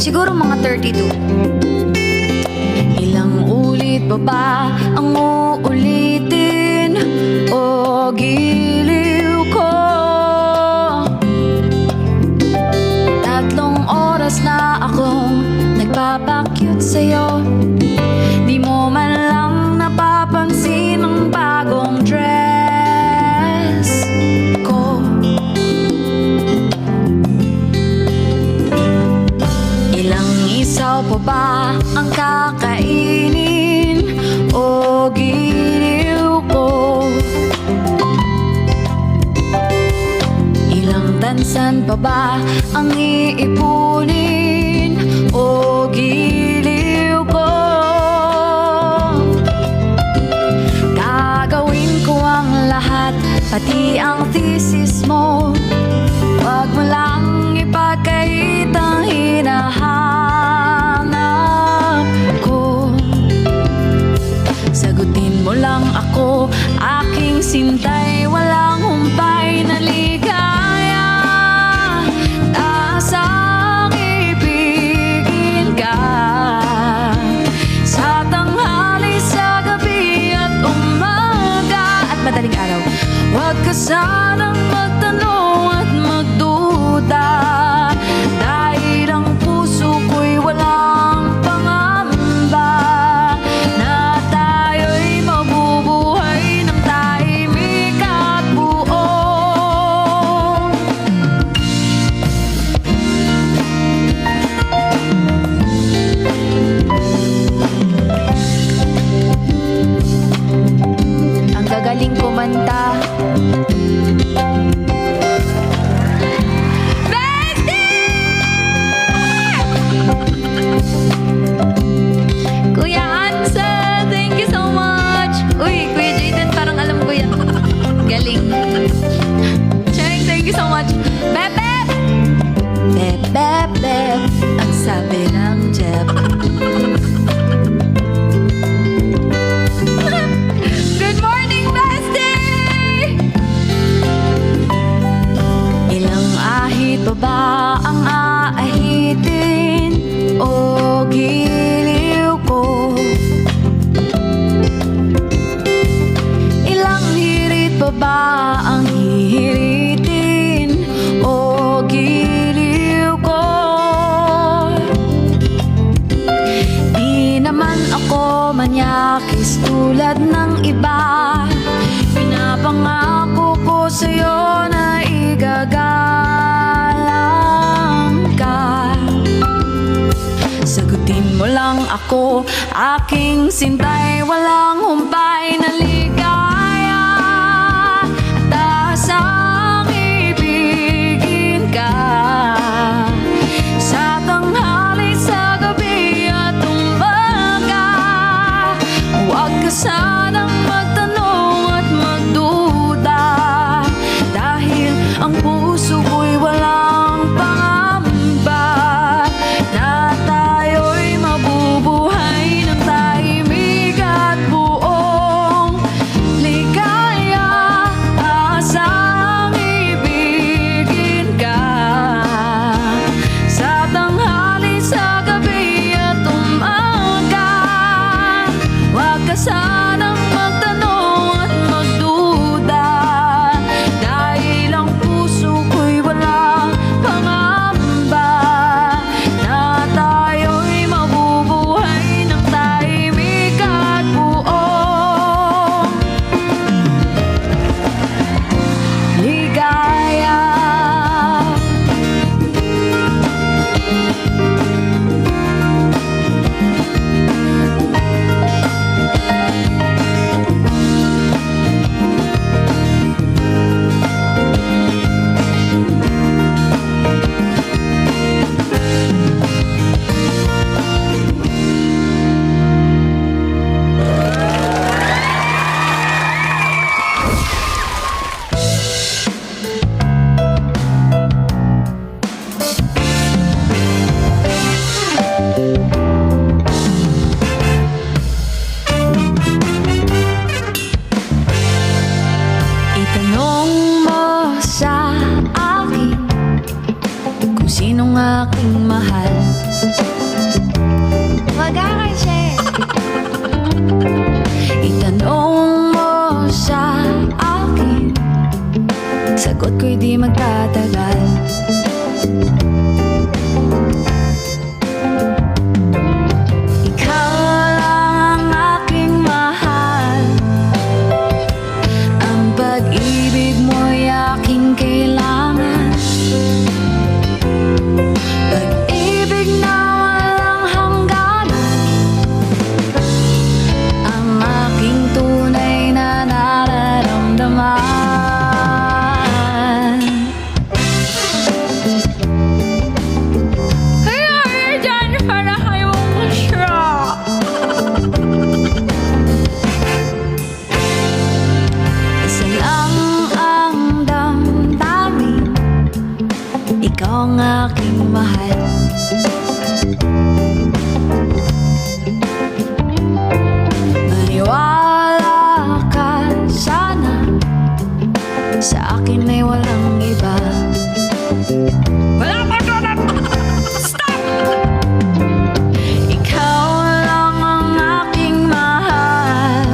Siguro mga 32. Ilang ulit pa ba ang uulitin o giliw ko? 3 oras na akong nagpapakyut sa'yo. Di mo man lang napapansin ang bagong dress ko. Ilang isaw pa ba ang kakainin o giliw ko? Ilang tansan pa ba ang iipunin o giliw ko? Gagawin ko ang lahat, pati ang thesis mo. Wag mo lang ipagkait ang hinahanap ko. Sagutin mo lang ako, aking sintay, walang humpay na ligaya. Tasang ibigin ka sa tanghali, sa gabi at umaga at madaling araw. Huwag ka sanang magtanong at magduda, dahil ang puso ko'y walang pangamba na tayo'y mabubuhay ng tahimik at buo. Ang gagaling kumanta. Kuya Ansel, thank you so much. Uy, Kuya Jaden, parang alam ko yan. Galing. Cheng, thank you so much. Bep, bep! Bep, bep, bep. Ang sabi ng Jeb. Good morning, bestie! Ilang ahit pa ba ang aahitin o giliw ko? Ilang hirit pa ba ang hihiritin o giliw ko? Di naman ako manyakis tulad ng iba. Pinapangako ko sa'yo na igagalang ka. Sagutin mo lang ako, aking sintay, walang humpay na ligaya. Tasang ibigin ka sa tanghali, sa gabi at umaga. Huwag ka sanang magtanong at magduda, dahil ang puso ko'y walang pangamba na tayo'y mabubuhay ng tahimik at buong ligaya. Asang ibigin ka sa tanghali, sa gabi at umaga. Huwag ka sanang magtanong at magduda, dahil ang puso ko'y walang pangamba na tayo'y mabubuhay ng tahimik at buong ligaya. sinong aking mahal. Mag-aral siya eh. Itanong mo sa akin, sagot ko'y di magtatagal. Ikaw lang ang aking mahal, ang pag-ibig mo'y aking kailangan. Pag-ibig na walang hangganan, ang aking tunay na nararamdaman. Kaya dyan para kayong siya. Isa lang ang damdamin, ikaw ang aking mahal. Maniwala ka sana, sa akin ay walang iba. Wala pa ka. Stop! Ikaw lang ang aking mahal,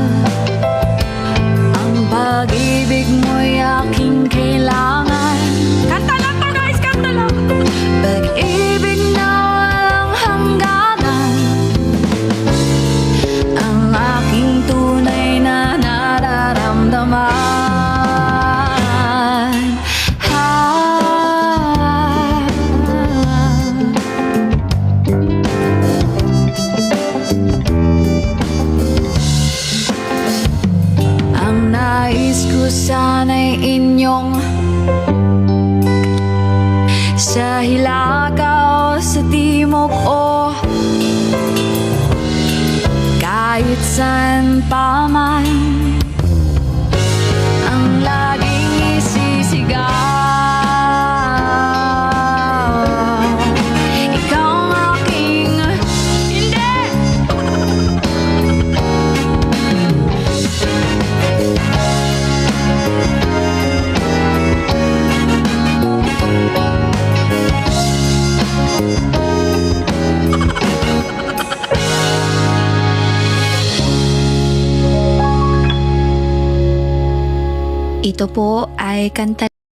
ang pag-ibig mo'y aking kailangan. Kanta lang to guys, kanta lang. Pag-ibig na walang hangganan, ang aking tunay na nararamdaman. Ang nais ko sana'y inyong sa Hilaga o sa Timog o kahit saan pa man, ang laging isisigaw. Ikaw ang aking hindi. Ito po ay kanta